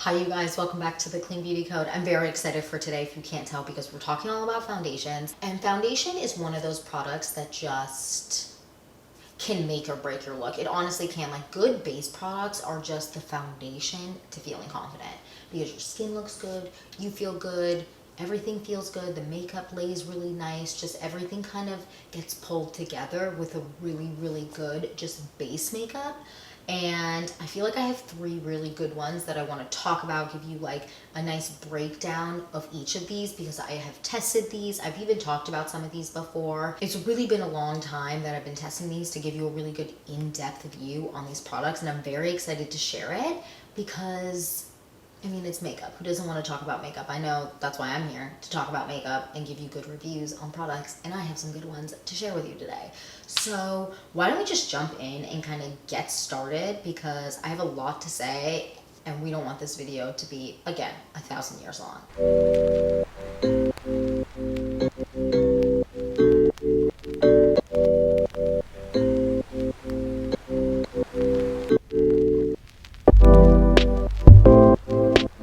Hi you guys, welcome back to the Clean Beauty Code. I'm very excited for today if you can't tell because we're talking all about foundations. And foundation is one of those products that just can make or break your look. It honestly can. Like, good base products are just the foundation to feeling confident because your skin looks good, you feel good, everything feels good, the makeup lays really nice, just everything kind of gets pulled together with a really good just base makeup. And I feel like I have three really good ones that I want to talk about, give you like a nice breakdown of each of these because I have tested these. I've even talked about some of these before. It's really been a long time that I've been testing these to give you a really good in-depth view on these products, and I'm very excited to share it because I mean, it's makeup. Who doesn't want to talk about makeup? I know that's why I'm here, to talk about makeup and give you good reviews on products, and I have some good ones to share with you today. So why don't we just jump in and kind of get started, because I have a lot to say and we don't want this video to be, again, 1,000 years long.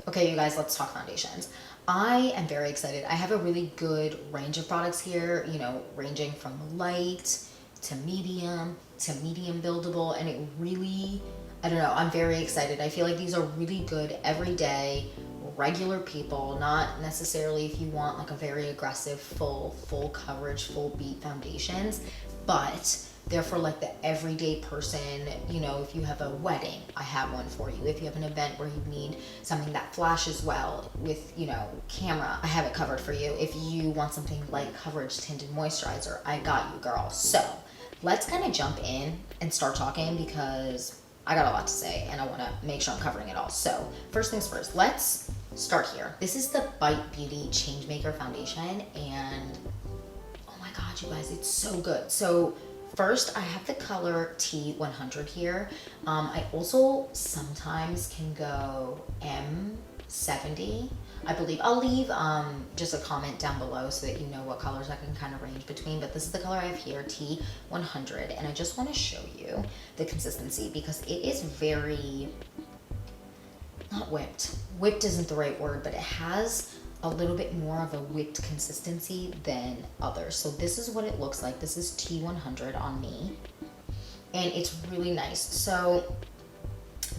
Okay, you guys, let's talk foundations. I am very excited. I have a really good range of products here, you know, ranging from light to medium buildable, and it really, I don't know, I'm very excited. I feel like these are really good everyday, regular people, not necessarily if you want like a very aggressive, full coverage, full beat foundations, but they're for like the everyday person. You know, if you have a wedding, I have one for you. If you have an event where you need something that flashes well with, you know, camera, I have it covered for you. If you want something light coverage tinted moisturizer, I got you, girl. So let's kind of jump in and start talking because I got a lot to say and I want to make sure I'm covering it all. So first things first, let's start here. This is the Bite Beauty Changemaker Foundation, and oh my god, you guys, it's so good. So first, I have the color T100 here. I also sometimes can go M70, I believe. I'll leave just a comment down below so that you know what colors I can kind of range between. But this is the color I have here, T100. And I just want to show you the consistency because it is very, not whipped. Whipped isn't the right word, but it has a little bit more of a whipped consistency than others. So this is what it looks like. This is T100 on me, and it's really nice. So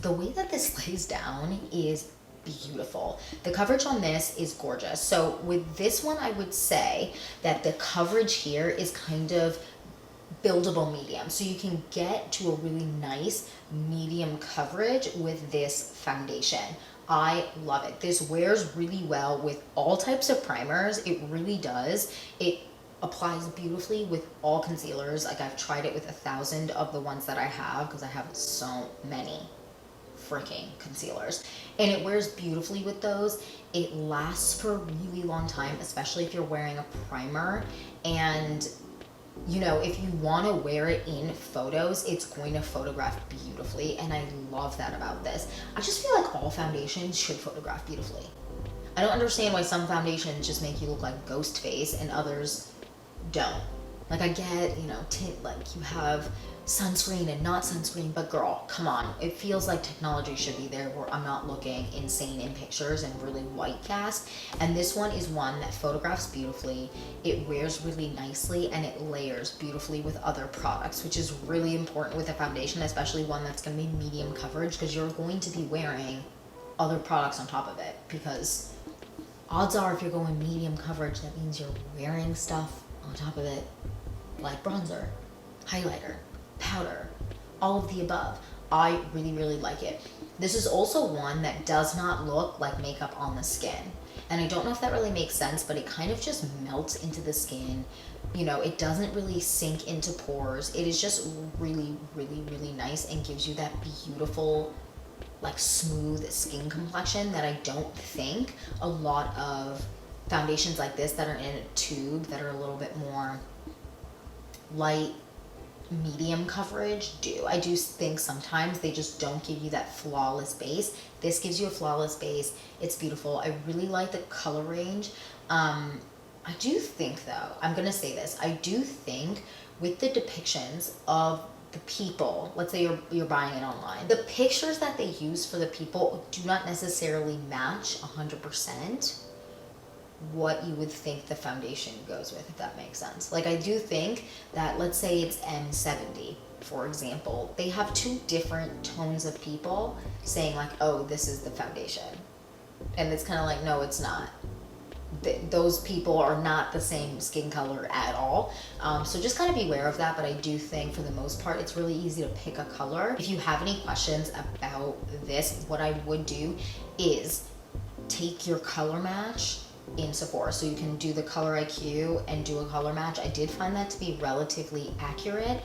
the way that this lays down is beautiful. The coverage on this is gorgeous. So with this one, I would say that the coverage here is kind of buildable medium, so you can get to a really nice medium coverage with this foundation. I love it. This wears really well with all types of primers. It really does. It applies beautifully with all concealers. Like, I've tried it with 1,000 of the ones that I have because I have so many freaking concealers, and it wears beautifully with those. It lasts for a really long time, especially if you're wearing a primer, and you know, if you want to wear it in photos, it's going to photograph beautifully, and I love that about this. I just feel like all foundations should photograph beautifully. I don't understand why some foundations just make you look like ghost face and others don't. Like, I get, you know, tint, like you have sunscreen and not sunscreen, but girl, come on. It feels like technology should be there where I'm not looking insane in pictures and really white cast. And this one is one that photographs beautifully, it wears really nicely, and it layers beautifully with other products, which is really important with a foundation, especially one that's going to be medium coverage, because you're going to be wearing other products on top of it, because odds are if you're going medium coverage, that means you're wearing stuff on top of it, like bronzer, highlighter, powder, all of the above. I really like it. This is also one that does not look like makeup on the skin, and I don't know if that really makes sense, but it kind of just melts into the skin. You know, it doesn't really sink into pores. It is just really nice and gives you that beautiful, like, smooth skin complexion that I don't think a lot of foundations like this that are in a tube that are a little bit more light medium coverage do. I do think sometimes they just don't give you that flawless base. This gives you a flawless base. It's beautiful. I really like the color range. I do think, though, I'm gonna say this, I do think with the depictions of the people, let's say you're buying it online, the pictures that they use for the people do not necessarily match 100% what you would think the foundation goes with, if that makes sense. Like, I do think that, let's say it's M70, for example, they have two different tones of people saying like, oh, this is the foundation. And it's kind of like, no, it's not. Those people are not the same skin color at all. So just kind of be aware of that. But I do think for the most part, it's really easy to pick a color. If you have any questions about this, what I would do is take your color match in Sephora. So you can do the color IQ and do a color match. I did find that to be relatively accurate.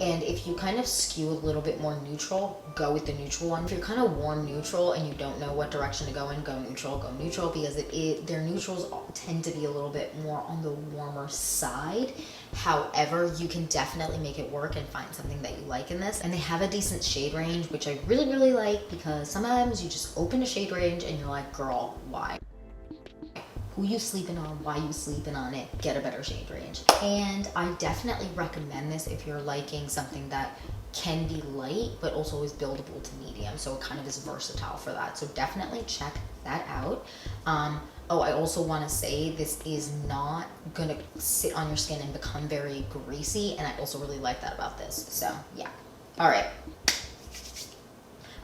And if you kind of skew a little bit more neutral, go with the neutral one. If you're kind of warm neutral and you don't know what direction to go in, go neutral, because their neutrals tend to be a little bit more on the warmer side. However, you can definitely make it work and find something that you like in this. And they have a decent shade range, which I really, really like, because sometimes you just open a shade range and you're like, girl, why? Who you sleeping on, why you sleeping on it, get a better shade range. And I definitely recommend this if you're liking something that can be light, but also is buildable to medium. So it kind of is versatile for that. So definitely check that out. Oh, I also want to say this is not going to sit on your skin and become very greasy. And I also really like that about this. So yeah. All right.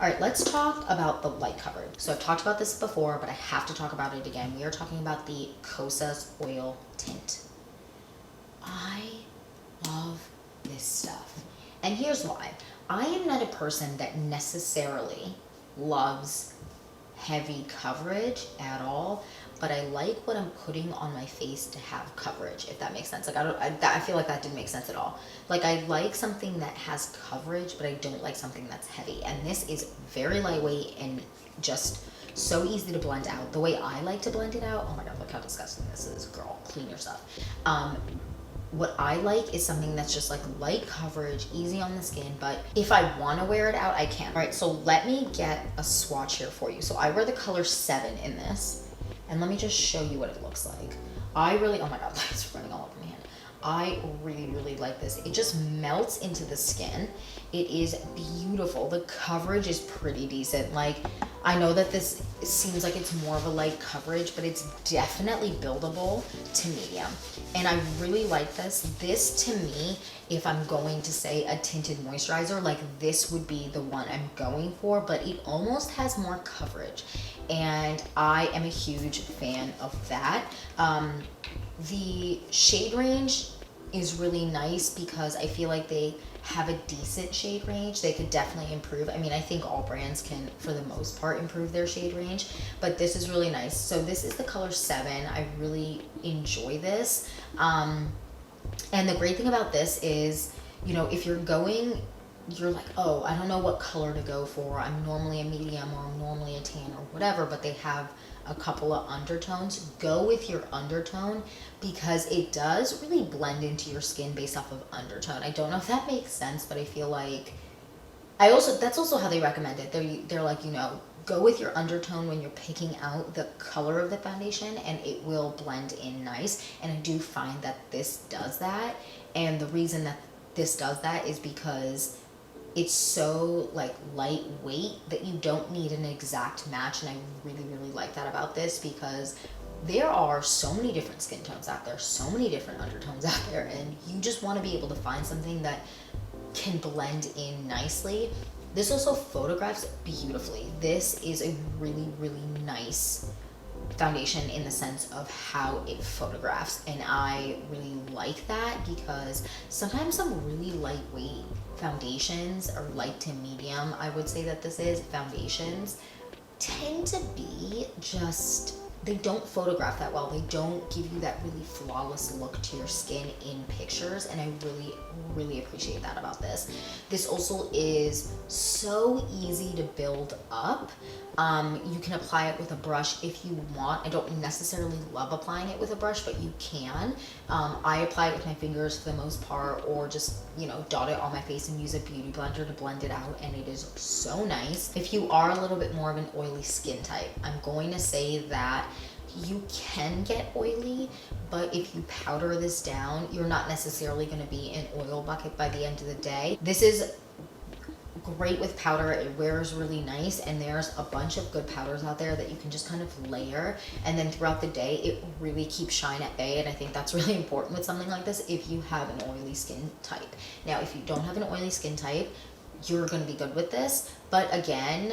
All right, let's talk about the light coverage. So I've talked about this before, but I have to talk about it again. We are talking about the Kosas oil tint. I love this stuff. And here's why. I am not a person that necessarily loves heavy coverage at all, but I like what I'm putting on my face to have coverage, if that makes sense. Like, I feel like that didn't make sense at all. Like, I like something that has coverage, but I don't like something that's heavy. And this is very lightweight and just so easy to blend out. The way I like to blend it out, oh my God, look how disgusting this is, girl, clean your stuff. What I like is something that's just like light coverage, easy on the skin, but if I want to wear it out, I can. All right, so let me get a swatch here for you. So I wear the color 7 in this, and let me just show you what it looks like. Oh my God, it's running all over my hand. I really, really like this. It just melts into the skin. It is beautiful. The coverage is pretty decent. Like, I know that this seems like it's more of a light coverage, but it's definitely buildable to medium. And I really like this. This, to me, if I'm going to say a tinted moisturizer, like this would be the one I'm going for, but it almost has more coverage. And I am a huge fan of that. The shade range is really nice because I feel like they have a decent shade range. They could definitely improve. I mean, I think all brands can, for the most part, improve their shade range, but this is really nice. So this is the color 7. I really enjoy this. And the great thing about this is, you know, if you're like, oh, I don't know what color to go for. I'm normally a medium or I'm normally a tan or whatever, but they have a couple of undertones. Go with your undertone because it does really blend into your skin based off of undertone. I don't know if that makes sense, but I feel like that's also how they recommend it. They're like, you know, go with your undertone when you're picking out the color of the foundation and it will blend in nice. And I do find that this does that. And the reason that this does that is because it's so like lightweight that you don't need an exact match. And I really, really like that about this because there are so many different skin tones out there, so many different undertones out there, and you just want to be able to find something that can blend in nicely. This also photographs beautifully. This is a really, really nice foundation in the sense of how it photographs, and I really like that because sometimes some really lightweight foundations, or light to medium, I would say that this is, foundations tend to be just, they don't photograph that well. They don't give you that really flawless look to your skin in pictures, and I really, really appreciate that about this. This also is so easy to build up. You can apply it with a brush if you want. I don't necessarily love applying it with a brush, but you can. I apply it with my fingers for the most part, or just, you know, dot it on my face and use a beauty blender to blend it out, and it is so nice. If you are a little bit more of an oily skin type, I'm going to say that You can get oily, but if you powder this down, you're not necessarily going to be an oil bucket by the end of the day. This is great with powder. It wears really nice, and there's a bunch of good powders out there that you can just kind of layer, and then throughout the day it really keeps shine at bay. And I think that's really important with something like this if you have an oily skin type. Now if you don't have an oily skin type, you're going to be good with this, but again,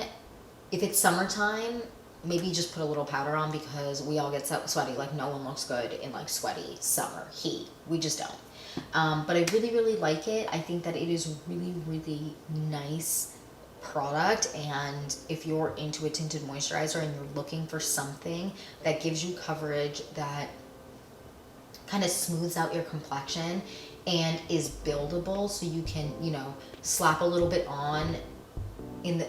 if it's summertime, maybe just put a little powder on, because we all get sweaty. Like, no one looks good in like sweaty summer heat. We just don't. But I really, really like it. I think that it is really, really nice product. And if you're into a tinted moisturizer and you're looking for something that gives you coverage, that kind of smooths out your complexion and is buildable, so you can, you know, slap a little bit on in the,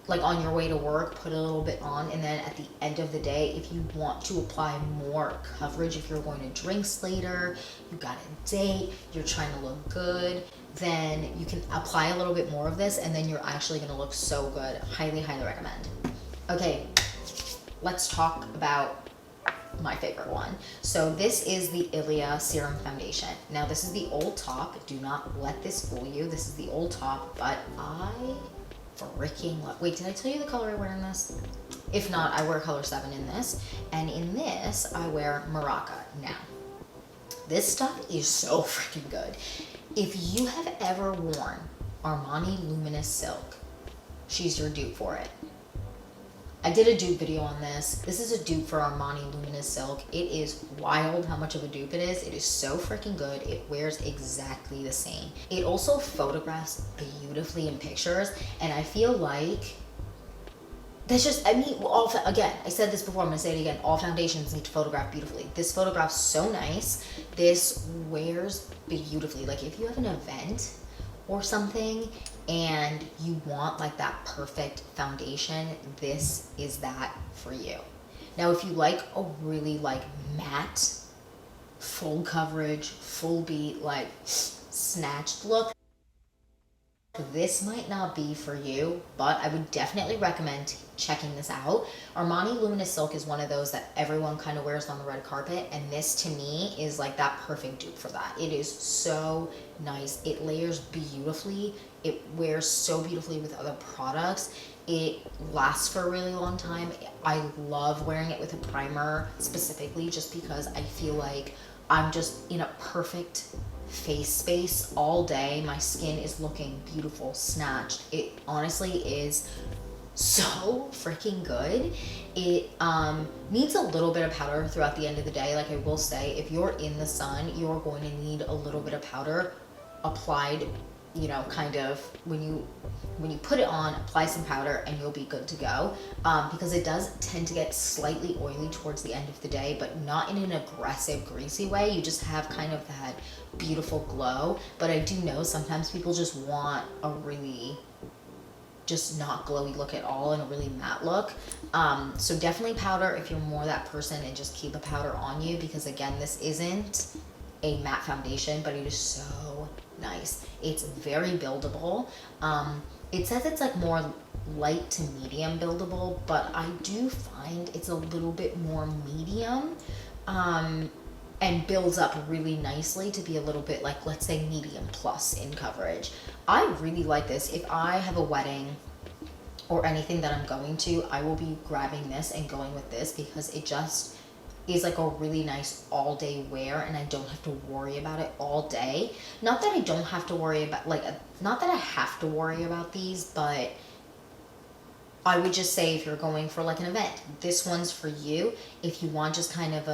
like on your way to work, put a little bit on, and then at the end of the day, if you want to apply more coverage, if you're going to drinks later, you got a date, you're trying to look good, then you can apply a little bit more of this, and then you're actually going to look so good. Highly, highly recommend. Okay, let's talk about my favorite one. So this is the Ilia Serum Foundation. Now this is the old top. Do not let this fool you. This is the old top, but I freaking love. Wait, did I tell you the color I wear in this? If not, I wear color 7 in this, and in this I wear Maraca. Now this stuff is so freaking good. If you have ever worn Armani Luminous Silk, she's your dupe for it. I did a dupe video on this. This is a dupe for Armani Luminous Silk. It is wild how much of a dupe it is. It is so freaking good. It wears exactly the same. It also photographs beautifully in pictures, and I feel like that's just, I mean, again, I said this before, I'm gonna say it again, all foundations need to photograph beautifully. This photographs so nice. This wears beautifully. Like if you have an event or something and you want like that perfect foundation, this is that for you. Now if you like a really like matte, full coverage, full beat, like snatched look, this might not be for you, but I would definitely recommend checking this out. Armani Luminous Silk is one of those that everyone kind of wears on the red carpet, and this to me is like that perfect dupe for that. It is so nice. It layers beautifully. It wears so beautifully with other products. It lasts for a really long time. I love wearing it with a primer specifically, just because I feel like I'm just in a perfect face space all day. My skin is looking beautiful, snatched. It honestly is so freaking good. It needs a little bit of powder throughout the end of the day. Like I will say, if you're in the sun, you're going to need a little bit of powder applied, you know, kind of when you put it on, apply some powder and you'll be good to go, because it does tend to get slightly oily towards the end of the day, but not in an aggressive greasy way. You just have kind of that beautiful glow. But I do know sometimes people just want a really just not glowy look at all and a really matte look. So definitely powder if you're more that person, and just keep a powder on you, because again, this isn't a matte foundation, but it is so nice. It's very buildable. It says it's like more light to medium buildable, but I do find it's a little bit more medium, and builds up really nicely to be a little bit like, let's say, medium plus in coverage. I really like this. If I have a wedding or anything that I'm going to, I will be grabbing this and going with this, because it just is like a really nice all day wear, and I don't have to worry about it all day. Not that I don't have to worry about, like, not that I have to worry about these, but I would just say if you're going for like an event, this one's for you. If you want just kind of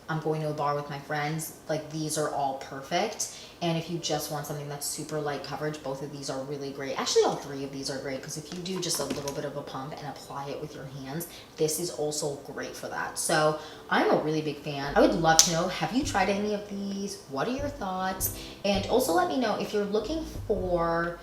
I'm going to a bar with my friends, like these are all perfect. And if you just want something that's super light coverage, both of these are really great. Actually, all three of these are great, because if you do just a little bit of a pump and apply it with your hands, this is also great for that. So I'm a really big fan. I would love to know, have you tried any of these? What are your thoughts? And also let me know if you're looking for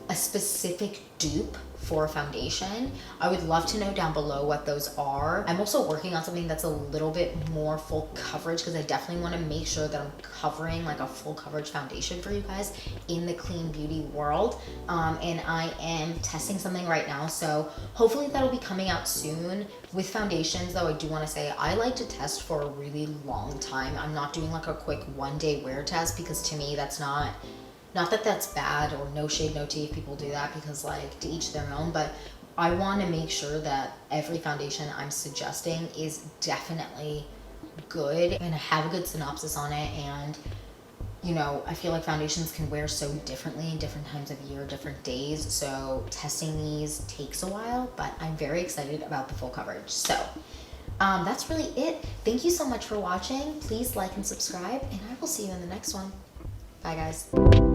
a specific dupe for a foundation. I would love to know down below what those are. I'm also working on something that's a little bit more full coverage because I definitely want to make sure that I'm covering like a full coverage foundation for you guys in the clean beauty world. And I am testing something right now, so hopefully that'll be coming out soon. With foundations though, I do want to say I like to test for a really long time. I'm not doing like a quick 1-day wear test because to me that's not that that's bad, or no shade no tea if people do that, because like to each their own, but I want to make sure that every foundation I'm suggesting is definitely good and have a good synopsis on it. And you know, I feel like foundations can wear so differently in different times of year, different days, so testing these takes a while, but I'm very excited about the full coverage. So that's really it. Thank you so much for watching. Please like and subscribe, and I will see you in the next one. Bye guys.